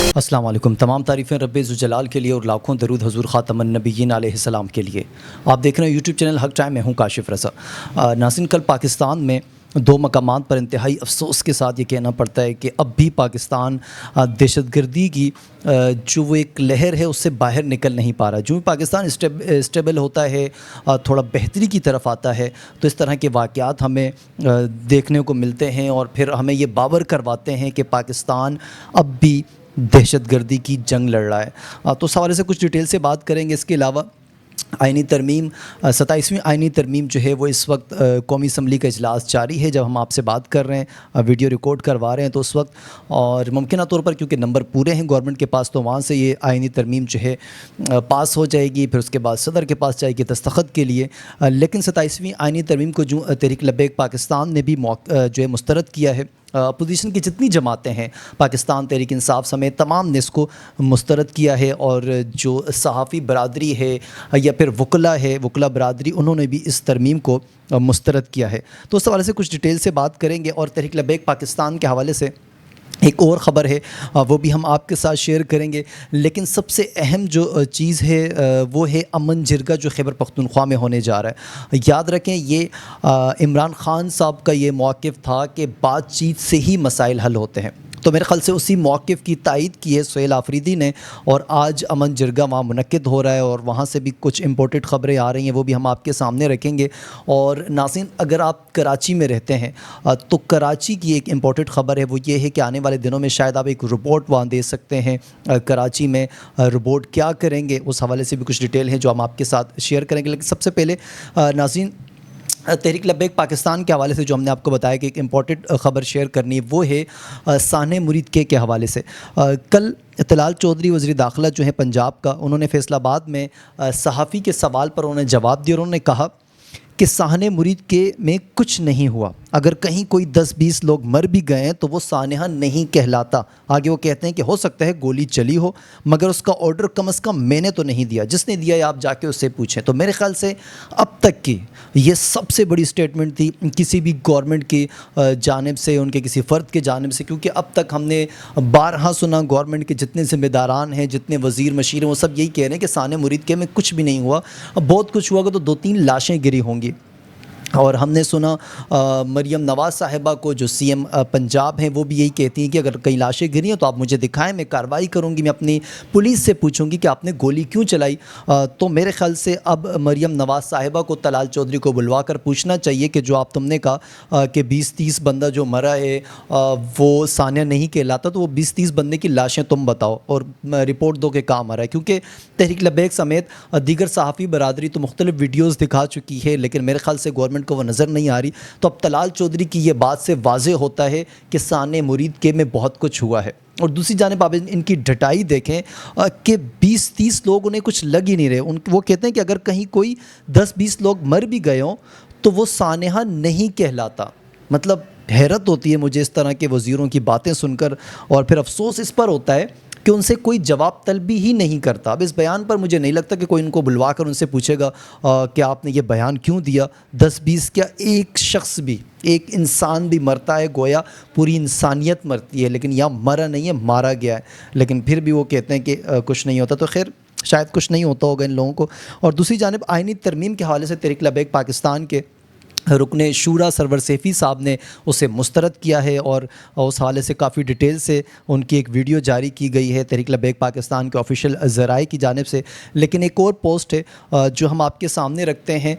السلام علیکم. تمام تعریفیں رب ذوالجلال کے لیے اور لاکھوں درود حضور خاتم النبیین علیہ السلام کے لیے. آپ دیکھ رہے ہیں یوٹیوب چینل حق ٹائم. میں ہوں کاشف رضا. ناظرین، کل پاکستان میں دو مقامات پر انتہائی افسوس کے ساتھ یہ کہنا پڑتا ہے کہ اب بھی پاکستان دہشت گردی کی جو وہ ایک لہر ہے اس سے باہر نکل نہیں پا رہا. جو بھی پاکستان اسٹیبل ہوتا ہے، تھوڑا بہتری کی طرف آتا ہے، تو اس طرح کے واقعات ہمیں دیکھنے کو ملتے ہیں اور پھر ہمیں یہ باور کرواتے ہیں کہ پاکستان اب بھی دہشت گردی کی جنگ لڑ رہا ہے. تو اس حوالے سے کچھ ڈیٹیل سے بات کریں گے. اس کے علاوہ آئینی ترمیم 27ویں آئینی ترمیم جو ہے وہ اس وقت قومی اسمبلی کا اجلاس جاری ہے. جب ہم آپ سے بات کر رہے ہیں، ویڈیو ریکارڈ کروا رہے ہیں، تو اس وقت اور ممکنہ طور پر کیونکہ نمبر پورے ہیں گورنمنٹ کے پاس، تو وہاں سے یہ آئینی ترمیم جو ہے پاس ہو جائے گی. پھر اس کے بعد صدر کے پاس جائے گی دستخط کے لیے. لیکن 27ویں آئینی ترمیم کو جو تحریک لبیک پاکستان نے بھی جو ہے مسترد کیا ہے. اپوزیشن کی جتنی جماعتیں ہیں، پاکستان تحریک انصاف سمیت تمام نے اس کو مسترد کیا ہے. اور جو صحافی برادری ہے یا پھر وکلا برادری، انہوں نے بھی اس ترمیم کو مسترد کیا ہے. تو اس حوالے سے کچھ ڈیٹیل سے بات کریں گے. اور تحریک لبیک پاکستان کے حوالے سے ایک اور خبر ہے، وہ بھی ہم آپ کے ساتھ شیئر کریں گے. لیکن سب سے اہم جو چیز ہے وہ ہے امن جرگہ جو خیبر پختونخوا میں ہونے جا رہا ہے. یاد رکھیں، یہ عمران خان صاحب کا یہ موقف تھا کہ بات چیت سے ہی مسائل حل ہوتے ہیں. تو میرے خیال سے اسی موقف کی تائید کی ہے سہیل آفریدی نے، اور آج امن جرگہ وہاں منعقد ہو رہا ہے اور وہاں سے بھی کچھ امپورٹڈ خبریں آ رہی ہیں، وہ بھی ہم آپ کے سامنے رکھیں گے. اور ناظرین، اگر آپ کراچی میں رہتے ہیں تو کراچی کی ایک امپورٹڈ خبر ہے، وہ یہ ہے کہ آنے والے دنوں میں شاید آپ ایک روبوٹ وہاں دے سکتے ہیں. کراچی میں روبوٹ کیا کریں گے، اس حوالے سے بھی کچھ ڈیٹیل ہیں جو ہم آپ کے ساتھ شیئر کریں گے. لیکن سب سے پہلے ناظرین، تحریک لبیک پاکستان کے حوالے سے جو ہم نے آپ کو بتایا کہ ایک امپورٹنٹ خبر شیئر کرنی ہے، وہ ہے سانحہ مرید کے حوالے سے. کل طلال چودھری وزیر داخلہ جو ہیں پنجاب کا، انہوں نے فیصل آباد میں صحافی کے سوال پر انہوں نے جواب دیا اور انہوں نے کہا کہ سانحہ مرید کے میں کچھ نہیں ہوا. اگر کہیں کوئی 10-20 لوگ مر بھی گئے ہیں تو وہ سانحہ نہیں کہلاتا. آگے وہ کہتے ہیں کہ ہو سکتا ہے گولی چلی ہو، مگر اس کا آرڈر کم از کم میں نے تو نہیں دیا. جس نے دیا ہے آپ جا کے اس سے پوچھیں. تو میرے خیال سے اب تک کی یہ سب سے بڑی سٹیٹمنٹ تھی کسی بھی گورنمنٹ کی جانب سے، ان کے کسی فرد کے جانب سے. کیونکہ اب تک ہم نے بارہا سنا گورنمنٹ کے جتنے ذمہ داران ہیں، جتنے وزیر مشیر ہیں، وہ سب یہی کہہ رہے ہیں کہ سانحہ مرید کے میں کچھ بھی نہیں ہوا. بہت کچھ ہوا تو 2-3 لاشیں گری ہوں گی. اور ہم نے سنا مریم نواز صاحبہ کو، جو سی ایم پنجاب ہیں، وہ بھی یہی کہتی ہیں کہ اگر کئی لاشیں گری ہیں تو آپ مجھے دکھائیں، میں کارروائی کروں گی، میں اپنی پولیس سے پوچھوں گی کہ آپ نے گولی کیوں چلائی. تو میرے خیال سے اب مریم نواز صاحبہ کو طلال چودھری کو بلوا کر پوچھنا چاہیے کہ جو تم نے کہا کہ 20-30 بندہ جو مرا ہے وہ سانحہ نہیں کہلاتا، تو وہ 20-30 بندے کی لاشیں تم بتاؤ اور رپورٹ دو کہ کہاں مرا ہے. کیونکہ تحریک لبیک سمیت دیگر صحافی برادری تو مختلف ویڈیوز دکھا چکی ہے، لیکن میرے خیال سے گورنمنٹ کو وہ نظر نہیں آ رہی. تو اب طلال چودھری کی یہ بات سے واضح ہوتا ہے کہ سانحہ مرید کے میں بہت کچھ ہوا ہے. اور دوسری جانب آپ ان کی ڈھٹائی دیکھیں کہ 20-30 لوگ انہیں کچھ لگ ہی نہیں رہے. وہ کہتے ہیں کہ اگر کہیں کوئی 10-20 لوگ مر بھی گئے ہوں تو وہ سانحہ نہیں کہلاتا. مطلب حیرت ہوتی ہے مجھے اس طرح کے وزیروں کی باتیں سن کر، اور پھر افسوس اس پر ہوتا ہے کہ ان سے کوئی جواب طلبی ہی نہیں کرتا. اب اس بیان پر مجھے نہیں لگتا کہ کوئی ان کو بلوا کر ان سے پوچھے گا کہ آپ نے یہ بیان کیوں دیا. 10-20 کیا، ایک شخص بھی، ایک انسان بھی مرتا ہے گویا پوری انسانیت مرتی ہے، لیکن یہاں مرا نہیں ہے، مارا گیا ہے. لیکن پھر بھی وہ کہتے ہیں کہ کچھ نہیں ہوتا. تو خیر، شاید کچھ نہیں ہوتا ہوگا ان لوگوں کو. اور دوسری جانب آئینی ترمیم کے حوالے سے تحریک لبیک پاکستان کے رکن شورا سرور سیفی صاحب نے اسے مسترد کیا ہے، اور اس حوالے سے کافی ڈیٹیل سے ان کی ایک ویڈیو جاری کی گئی ہے تحریک لبیک پاکستان کے آفیشیل ذرائع کی جانب سے. لیکن ایک اور پوسٹ ہے جو ہم آپ کے سامنے رکھتے ہیں.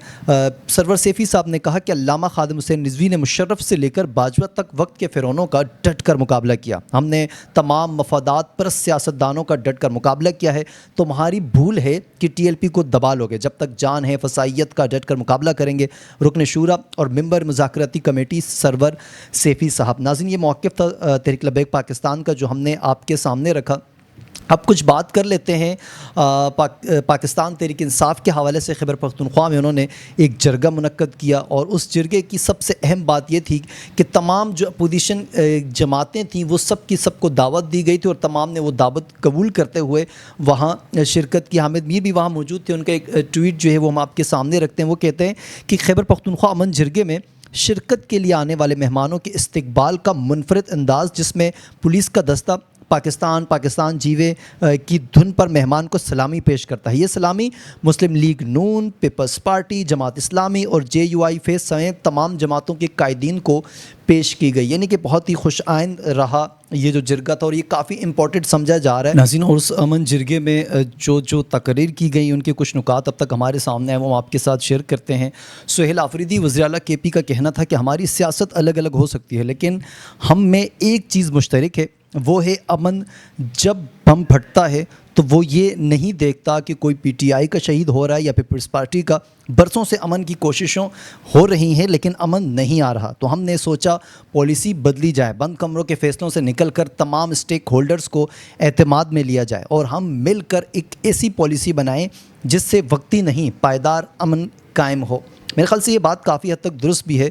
سرور سیفی صاحب نے کہا کہ علامہ خادم حسین رضوی نے مشرف سے لے کر باجوہ تک وقت کے فرعونوں کا ڈٹ کر مقابلہ کیا. ہم نے تمام مفادات پرست سیاستدانوں کا ڈٹ کر مقابلہ کیا ہے. تمہاری بھول ہے کہ ٹی ایل پی کو دبا لوگے. جب تک جان ہے فسائیت کا ڈٹ کر مقابلہ کریں گے. رکن شورا اور ممبر مذاکراتی کمیٹی سرور سیفی صاحب. ناظرین، یہ موقف تھا تحریک لبیک پاکستان کا جو ہم نے آپ کے سامنے رکھا. اب کچھ بات کر لیتے ہیں پاکستان تحریک انصاف کے حوالے سے. خیبر پختونخوا میں انہوں نے ایک جرگہ منعقد کیا، اور اس جرگے کی سب سے اہم بات یہ تھی کہ تمام جو اپوزیشن جماعتیں تھیں وہ سب کی سب کو دعوت دی گئی تھی، اور تمام نے وہ دعوت قبول کرتے ہوئے وہاں شرکت کی. حامد میر بھی وہاں موجود تھے. ان کا ایک ٹویٹ جو ہے وہ ہم آپ کے سامنے رکھتے ہیں. وہ کہتے ہیں کہ خیبر پختونخوا امن جرگے میں شرکت کے لیے آنے والے مہمانوں کے استقبال کا منفرد انداز، جس میں پولیس کا دستہ پاکستان جیوے کی دھن پر مہمان کو سلامی پیش کرتا ہے۔ یہ سلامی مسلم لیگ نون، پیپلز پارٹی، جماعت اسلامی اور JUI فیض سمیت تمام جماعتوں کے قائدین کو پیش کی گئی، یعنی کہ بہت ہی خوش آئند رہا یہ جو جرگہ تھا، اور یہ کافی امپورٹنٹ سمجھا جا رہا ہے۔ ناظرین، اور اس امن جرگے میں جو تقریر کی گئی ان کے کچھ نکات اب تک ہمارے سامنے ہیں، وہ ہم آپ کے ساتھ شیئر کرتے ہیں۔ سہیل آفریدی وزیر اعلیٰ KP کا کہنا تھا کہ ہماری سیاست الگ الگ ہو سکتی ہے، لیکن ہم میں ایک چیز مشترک ہے، وہ ہے امن۔ جب بم پھٹتا ہے تو وہ یہ نہیں دیکھتا کہ کوئی PTI کا شہید ہو رہا ہے یا پیپلز پارٹی کا۔ برسوں سے امن کی کوششوں ہو رہی ہیں لیکن امن نہیں آ رہا، تو ہم نے سوچا پالیسی بدلی جائے، بند کمروں کے فیصلوں سے نکل کر تمام اسٹیک ہولڈرز کو اعتماد میں لیا جائے اور ہم مل کر ایک ایسی پالیسی بنائیں جس سے وقتی نہیں پائیدار امن قائم ہو۔ میرے خیال سے یہ بات کافی حد تک درست بھی ہے،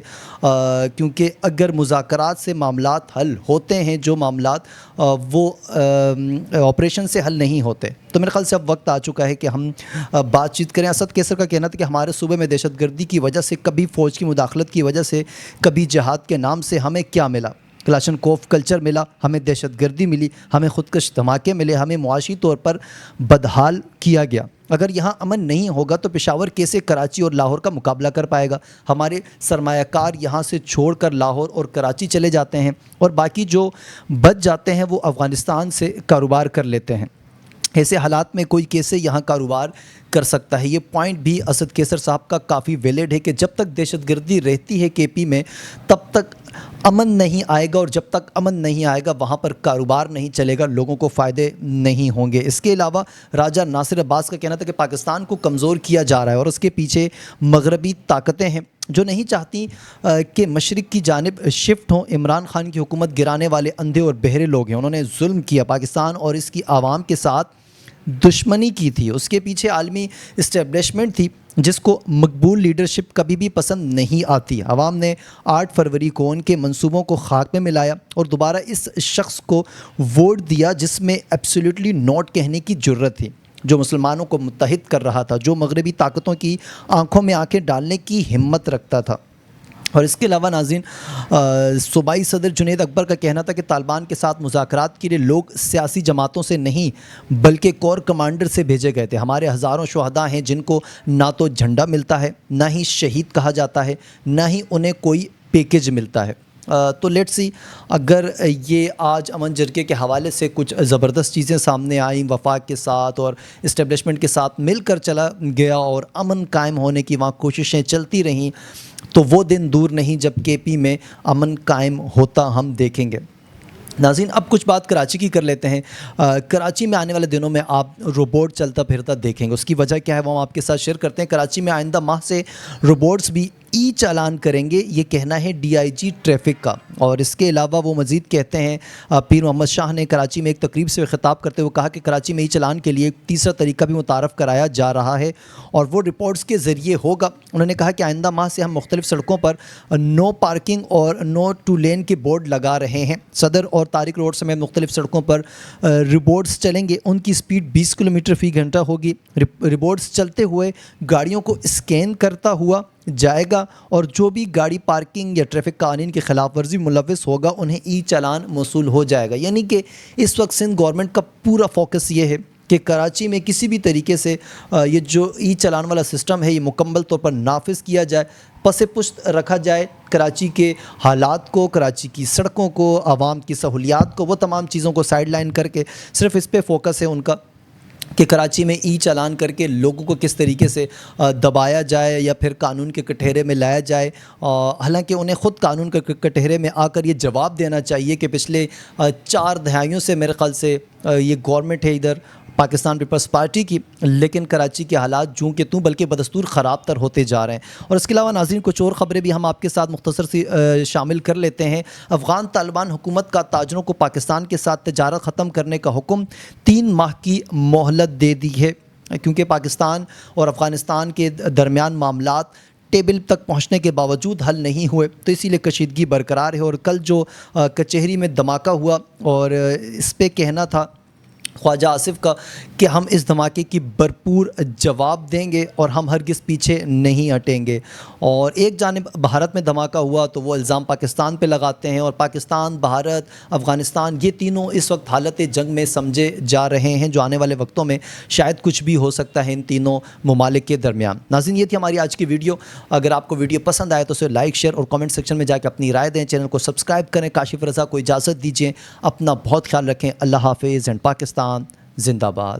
کیونکہ اگر مذاکرات سے معاملات حل ہوتے ہیں، جو معاملات وہ آپریشن سے حل نہیں ہوتے، تو میرے خیال سے اب وقت آ چکا ہے کہ ہم بات چیت کریں۔ اسد کیسر کا کہنا تھا کہ ہمارے صوبے میں دہشت گردی کی وجہ سے، کبھی فوج کی مداخلت کی وجہ سے، کبھی جہاد کے نام سے ہمیں کیا ملا؟ کلاشنکوف کلچر ملا، ہمیں دہشت گردی ملی، ہمیں خودکش دھماکے ملے، ہمیں معاشی طور پر بدحال کیا گیا۔ اگر یہاں امن نہیں ہوگا تو پشاور کیسے کراچی اور لاہور کا مقابلہ کر پائے گا؟ ہمارے سرمایہ کار یہاں سے چھوڑ کر لاہور اور کراچی چلے جاتے ہیں اور باقی جو بچ جاتے ہیں وہ افغانستان سے کاروبار کر لیتے ہیں۔ ایسے حالات میں کوئی کیسے یہاں کاروبار کر سکتا ہے؟ یہ پوائنٹ بھی اسد کیسر صاحب کا کافی ویلڈ ہے کہ جب تک دہشت گردی رہتی ہے KP میں تب تک امن نہیں آئے گا، اور جب تک امن نہیں آئے گا وہاں پر کاروبار نہیں چلے گا، لوگوں کو فائدے نہیں ہوں گے۔ اس کے علاوہ راجہ ناصر عباس کا کہنا تھا کہ پاکستان کو کمزور کیا جا رہا ہے اور اس کے پیچھے مغربی طاقتیں ہیں جو نہیں چاہتی کہ مشرق کی جانب شفٹ ہوں۔ عمران خان کی حکومت گرانے والے اندھے اور بہرے لوگ ہیں، انہوں نے ظلم کیا، پاکستان اور اس کی عوام کے ساتھ دشمنی کی تھی، اس کے پیچھے عالمی اسٹیبلشمنٹ تھی جس کو مقبول لیڈرشپ کبھی بھی پسند نہیں آتی۔ عوام نے 8 فروری کو ان کے منصوبوں کو خاک میں ملایا اور دوبارہ اس شخص کو ووٹ دیا جس میں ایبسلیوٹلی نوٹ کہنے کی جرت تھی، جو مسلمانوں کو متحد کر رہا تھا، جو مغربی طاقتوں کی آنکھوں میں آنکھیں ڈالنے کی ہمت رکھتا تھا۔ اور اس کے علاوہ ناظرین، صوبائی صدر جنید اکبر کا کہنا تھا کہ طالبان کے ساتھ مذاکرات کے لیے لوگ سیاسی جماعتوں سے نہیں بلکہ کور کمانڈر سے بھیجے گئے تھے۔ ہمارے ہزاروں شہداء ہیں جن کو نہ تو جھنڈا ملتا ہے، نہ ہی شہید کہا جاتا ہے، نہ ہی انہیں کوئی پیکج ملتا ہے۔ تو لیٹس سی، اگر یہ آج امن جرگے کے حوالے سے کچھ زبردست چیزیں سامنے آئیں، وفاق کے ساتھ اور اسٹیبلشمنٹ کے ساتھ مل کر چلا گیا اور امن قائم ہونے کی وہاں کوششیں چلتی رہیں، تو وہ دن دور نہیں جب KP میں امن قائم ہوتا ہم دیکھیں گے۔ ناظرین، اب کچھ بات کراچی کی کر لیتے ہیں۔ کراچی میں آنے والے دنوں میں آپ روبوٹ چلتا پھرتا دیکھیں گے، اس کی وجہ کیا ہے وہ ہم آپ کے ساتھ شیئر کرتے ہیں۔ کراچی میں آئندہ ماہ سے روبوٹس بھی چالان کریں گے، یہ کہنا ہے DIG ٹریفک کا۔ اور اس کے علاوہ وہ مزید کہتے ہیں، پیر محمد شاہ نے کراچی میں ایک تقریب سے خطاب کرتے ہوئے کہا کہ کراچی میں چالان کے لیے ایک تیسرا طریقہ بھی متعارف کرایا جا رہا ہے اور وہ رپورٹس کے ذریعے ہوگا۔ انہوں نے کہا کہ آئندہ ماہ سے ہم مختلف سڑکوں پر نو پارکنگ اور نو ٹو لین کے بورڈ لگا رہے ہیں۔ صدر اور طارق روڈ سمیت مختلف سڑکوں پر روبوٹس چلیں گے، ان کی سپیڈ 20 کلومیٹر فی گھنٹہ ہوگی۔ روبوٹس چلتے ہوئے گاڑیوں کو اسکین کرتا ہوا جائے گا اور جو بھی گاڑی پارکنگ یا ٹریفک قوانین کی خلاف ورزی ملوث ہوگا انہیں چالان موصول ہو جائے گا۔ یعنی کہ اس وقت سندھ گورنمنٹ کا پورا فوکس یہ ہے کہ کراچی میں کسی بھی طریقے سے یہ جو چالان والا سسٹم ہے یہ مکمل طور پر نافذ کیا جائے، پس پشت رکھا جائے کراچی کے حالات کو، کراچی کی سڑکوں کو، عوام کی سہولیات کو، وہ تمام چیزوں کو سائڈ لائن کر کے صرف اس پہ فوکس ہے ان کا کہ کراچی میں چالان کر کے لوگوں کو کس طریقے سے دبایا جائے یا پھر قانون کے کٹہرے میں لایا جائے۔ حالانکہ انہیں خود قانون کے کٹہرے میں آ کر یہ جواب دینا چاہیے کہ پچھلے 4 دہائیوں سے میرے خیال سے یہ گورنمنٹ ہے ادھر پاکستان پیپلز پارٹی کی، لیکن کراچی کے حالات جوں کہ توں بلکہ بدستور خراب تر ہوتے جا رہے ہیں۔ اور اس کے علاوہ ناظرین کچھ اور خبریں بھی ہم آپ کے ساتھ مختصر سی شامل کر لیتے ہیں۔ افغان طالبان حکومت کا تاجروں کو پاکستان کے ساتھ تجارت ختم کرنے کا حکم، 3 ماہ کی مہلت دے دی ہے، کیونکہ پاکستان اور افغانستان کے درمیان معاملات ٹیبل تک پہنچنے کے باوجود حل نہیں ہوئے، تو اسی لیے کشیدگی برقرار ہے۔ اور کل جو کچہری میں دھماکہ ہوا اور اس پہ کہنا تھا خواجہ آصف کا کہ ہم اس دھماکے کی بھرپور جواب دیں گے اور ہم ہرگز پیچھے نہیں ہٹیں گے۔ اور ایک جانب بھارت میں دھماکہ ہوا تو وہ الزام پاکستان پہ لگاتے ہیں، اور پاکستان، بھارت، افغانستان یہ تینوں اس وقت حالت جنگ میں سمجھے جا رہے ہیں، جو آنے والے وقتوں میں شاید کچھ بھی ہو سکتا ہے ان تینوں ممالک کے درمیان۔ ناظرین، یہ تھی ہماری آج کی ویڈیو۔ اگر آپ کو ویڈیو پسند آئے تو اسے لائک، شیئر اور کامنٹ سیکشن میں جا کے اپنی رائے دیں۔ چینل کو سبسکرائب کریں۔ کاشف رضا کو اجازت دیجیے، اپنا بہت خیال رکھیں۔ اللہ حافظ اینڈ پاکستان زندہ باد۔